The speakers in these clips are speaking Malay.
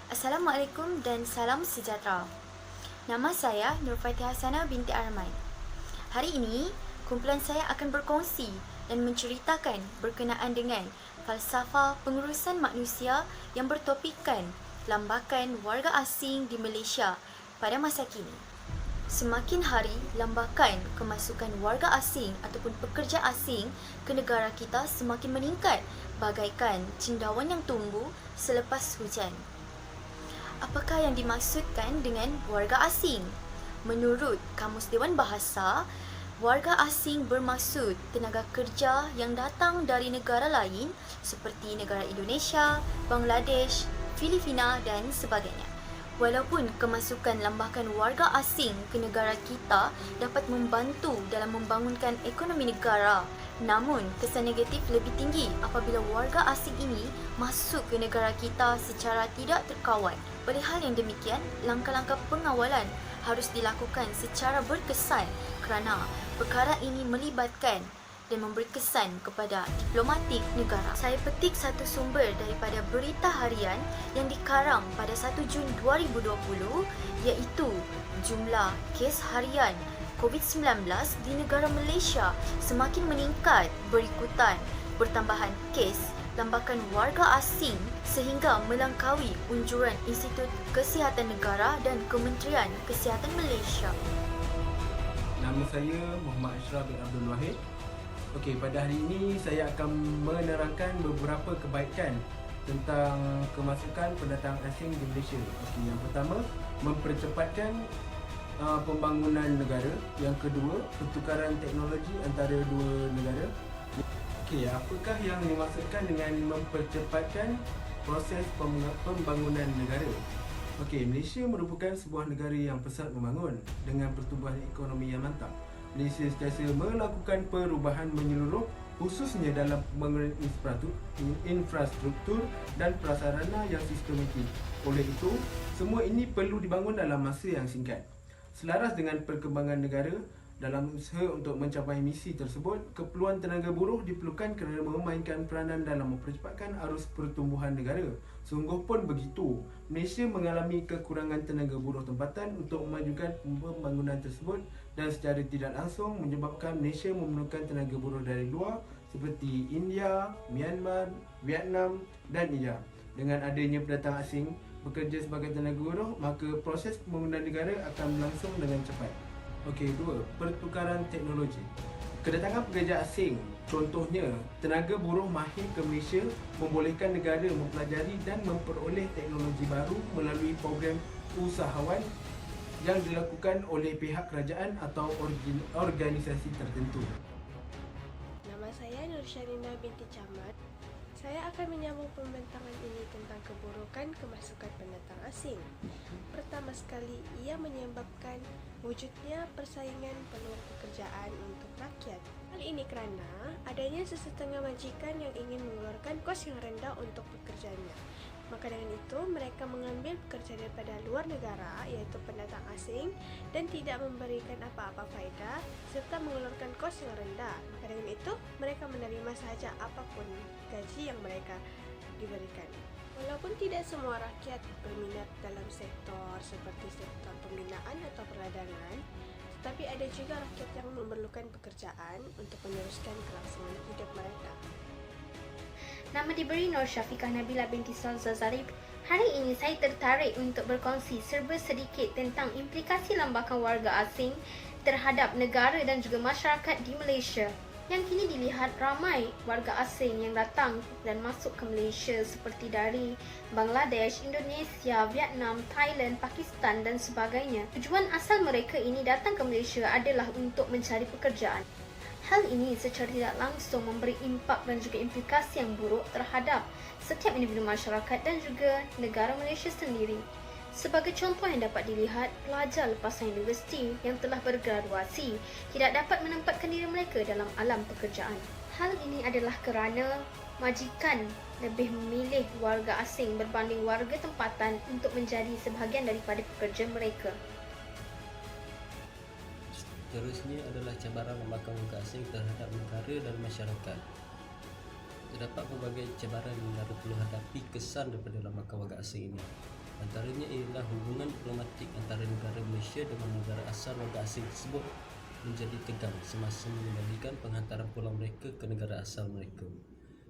Assalamualaikum dan salam sejahtera. Nama saya Nurfaiti Hasanah binti Arman. Hari ini, kumpulan saya akan berkongsi dan menceritakan berkenaan dengan falsafah pengurusan manusia yang bertopikkan lambakan warga asing di Malaysia pada masa kini. Semakin hari, lambakan kemasukan warga asing ataupun pekerja asing ke negara kita semakin meningkat bagaikan cendawan yang tumbuh selepas hujan. Apakah yang dimaksudkan dengan warga asing? Menurut Kamus Dewan Bahasa, warga asing bermaksud tenaga kerja yang datang dari negara lain seperti negara Indonesia, Bangladesh, Filipina dan sebagainya. Walaupun kemasukan lambakan warga asing ke negara kita dapat membantu dalam membangunkan ekonomi negara, namun kesan negatif lebih tinggi apabila warga asing ini masuk ke negara kita secara tidak terkawal. Oleh hal yang demikian, langkah-langkah pengawalan harus dilakukan secara berkesan kerana perkara ini melibatkan dan memberi kesan kepada diplomatik negara. Saya petik satu sumber daripada Berita Harian yang dikarang pada 1 Jun 2020 iaitu jumlah kes harian COVID-19 di negara Malaysia semakin meningkat berikutan bertambahan kes lambakan warga asing sehingga melangkaui unjuran Institut Kesihatan Negara dan Kementerian Kesihatan Malaysia. Nama saya Muhammad Ashraf bin Abdul Wahid. Okey, pada hari ini saya akan menerangkan beberapa kebaikan tentang kemasukan pendatang asing di Malaysia. Okey, yang pertama, mempercepatkan pembangunan negara. Yang kedua, pertukaran teknologi antara dua negara. Okey, apakah yang dimaksudkan dengan mempercepatkan proses pembangunan negara? Okey, Malaysia merupakan sebuah negara yang pesat membangun dengan pertumbuhan ekonomi yang mantap. Malaysia sentiasa melakukan perubahan menyeluruh khususnya dalam pembangunan infrastruktur dan prasarana yang sistematik. Oleh itu, semua ini perlu dibangun dalam masa yang singkat. Selaras dengan perkembangan negara, dalam usaha untuk mencapai misi tersebut, keperluan tenaga buruh diperlukan kerana memainkan peranan dalam mempercepatkan arus pertumbuhan negara. Sungguh pun begitu, Malaysia mengalami kekurangan tenaga buruh tempatan untuk memajukan pembangunan tersebut dan secara tidak langsung menyebabkan Malaysia memerlukan tenaga buruh dari luar seperti India, Myanmar, Vietnam dan Iraq. Dengan adanya pendatang asing bekerja sebagai tenaga buruh, maka proses pembangunan negara akan berlangsung dengan cepat. Okey, 2. Pertukaran teknologi. Kedatangan pekerja asing, contohnya tenaga buruh mahir ke Malaysia, membolehkan negara mempelajari dan memperoleh teknologi baru melalui program usahawan yang dilakukan oleh pihak kerajaan atau organisasi tertentu. Nama saya Nursyanina binti Camat. Saya akan menyambung pembentangan ini tentang keburukan kemasukan pendatang asing. Pertama sekali, ia menyebabkan wujudnya persaingan peluang pekerjaan untuk rakyat. Hal ini kerana adanya sesetengah majikan yang ingin mengeluarkan kos yang rendah untuk pekerjanya. Maka dengan itu, mereka mengambil pekerja daripada luar negara, iaitu pendatang asing, dan tidak memberikan apa-apa faedah serta mengeluarkan kos yang rendah. Maka dengan itu, mereka menerima sahaja apapun gaji yang mereka diberikan. Walaupun tidak semua rakyat berminat dalam sektor seperti sektor pembinaan atau perdagangan, tetapi ada juga rakyat yang memerlukan pekerjaan untuk meneruskan kelangsungan hidup mereka. Nama diberi Nur Syafiqah Nabila binti Salza Zarib. Hari ini saya tertarik untuk berkongsi serba sedikit tentang implikasi lambakan warga asing terhadap negara dan juga masyarakat di Malaysia. Yang kini dilihat ramai warga asing yang datang dan masuk ke Malaysia seperti dari Bangladesh, Indonesia, Vietnam, Thailand, Pakistan dan sebagainya. Tujuan asal mereka ini datang ke Malaysia adalah untuk mencari pekerjaan. Hal ini secara tidak langsung memberi impak dan juga implikasi yang buruk terhadap setiap individu masyarakat dan juga negara Malaysia sendiri. Sebagai contoh yang dapat dilihat, pelajar lepasan universiti yang telah bergraduasi tidak dapat menempatkan diri mereka dalam alam pekerjaan. Hal ini adalah kerana majikan lebih memilih warga asing berbanding warga tempatan untuk menjadi sebahagian daripada pekerja mereka. Seterusnya adalah cabaran lembaga warga asing terhadap negara dan masyarakat. Terdapat pelbagai cabaran yang negara perlu hadapi kesan daripada lembaga warga asing ini. Antaranya ialah hubungan diplomatik antara negara Malaysia dengan negara asal warga asing tersebut menjadi tegang semasa mengembalikan penghantaran pulang mereka ke negara asal mereka.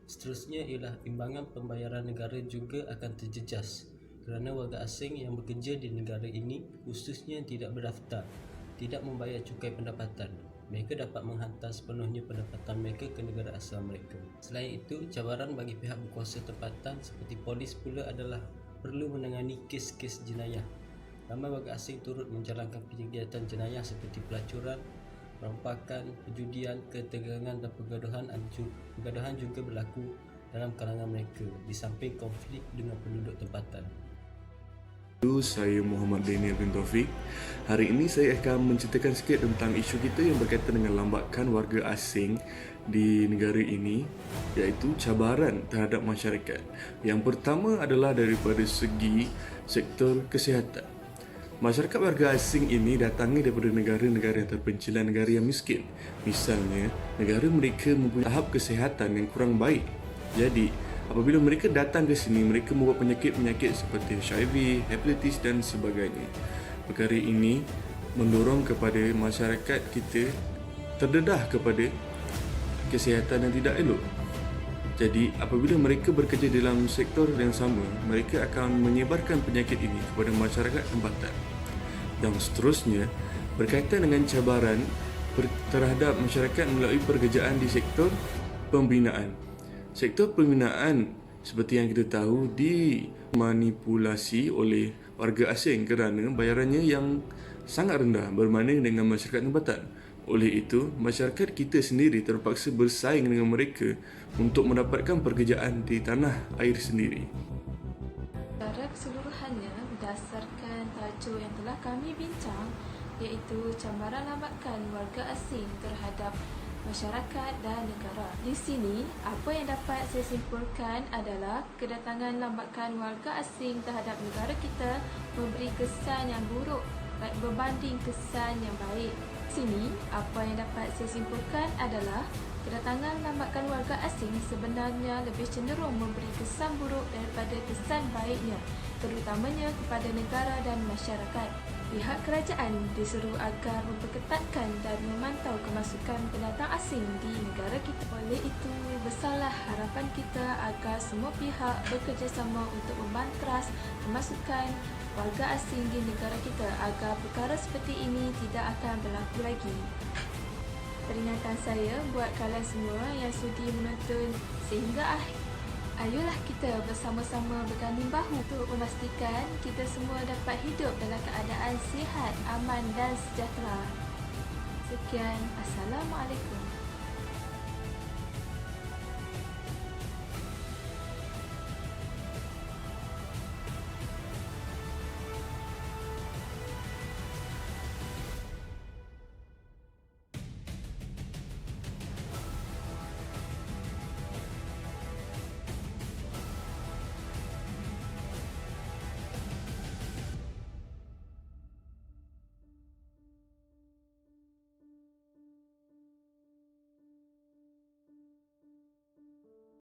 Seterusnya ialah imbangan pembayaran negara juga akan terjejas kerana warga asing yang bekerja di negara ini khususnya tidak berdaftar, tidak membayar cukai pendapatan. Mereka dapat menghantar sepenuhnya pendapatan mereka ke negara asal mereka. Selain itu, cabaran bagi pihak berkuasa tempatan seperti polis pula adalah perlu menangani kes-kes jenayah. Ramai warga asing turut menjalankan kegiatan jenayah seperti pelacuran, perampakan, perjudian, ketegangan dan pergaduhan juga berlaku dalam kalangan mereka di samping konflik dengan penduduk tempatan. Saya Muhammad Daniel bin Taufik. Hari ini saya akan menceritakan sikit tentang isu kita yang berkaitan dengan lambakan warga asing di negara ini, iaitu cabaran terhadap masyarakat. Yang pertama adalah daripada segi sektor kesihatan. Masyarakat warga asing ini datangi daripada negara-negara yang terpencil dan negara yang miskin. Misalnya, negara mereka mempunyai tahap kesihatan yang kurang baik. Jadi, apabila mereka datang ke sini, mereka membawa penyakit-penyakit seperti HIV, hepatitis dan sebagainya. Perkara ini mendorong kepada masyarakat kita terdedah kepada kesihatan yang tidak elok. Jadi, apabila mereka bekerja dalam sektor yang sama, mereka akan menyebarkan penyakit ini kepada masyarakat tempatan. Dan seterusnya, berkaitan dengan cabaran terhadap masyarakat melalui pekerjaan di sektor pembinaan. Sektor pembinaan seperti yang kita tahu dimanipulasi oleh warga asing kerana bayarannya yang sangat rendah berbanding dengan masyarakat tempatan. Oleh itu, masyarakat kita sendiri terpaksa bersaing dengan mereka untuk mendapatkan pekerjaan di tanah air sendiri. Secara keseluruhannya, berdasarkan tajuk yang telah kami bincang, iaitu cabaran lambakan warga asing terhadap masyarakat dan negara. Di sini, apa yang dapat saya simpulkan adalah kedatangan lambakan warga asing terhadap negara kita memberi kesan yang buruk berbanding kesan yang baik. Di sini, apa yang dapat saya simpulkan adalah kedatangan lambakan warga asing sebenarnya lebih cenderung memberi kesan buruk daripada kesan baiknya, terutamanya kepada negara dan masyarakat. Pihak kerajaan diseru agar memperketatkan dan memantau kemasukan pendatang asing di negara kita. Oleh itu, besarlah harapan kita agar semua pihak bekerjasama untuk membantras kemasukan warga asing di negara kita agar perkara seperti ini tidak akan berlaku lagi. Peringatan saya buat kalian semua yang sudi menonton sehingga akhir. Ayolah kita bersama-sama berganding bahu untuk memastikan kita semua dapat hidup dalam keadaan sihat, aman dan sejahtera. Sekian, Assalamualaikum.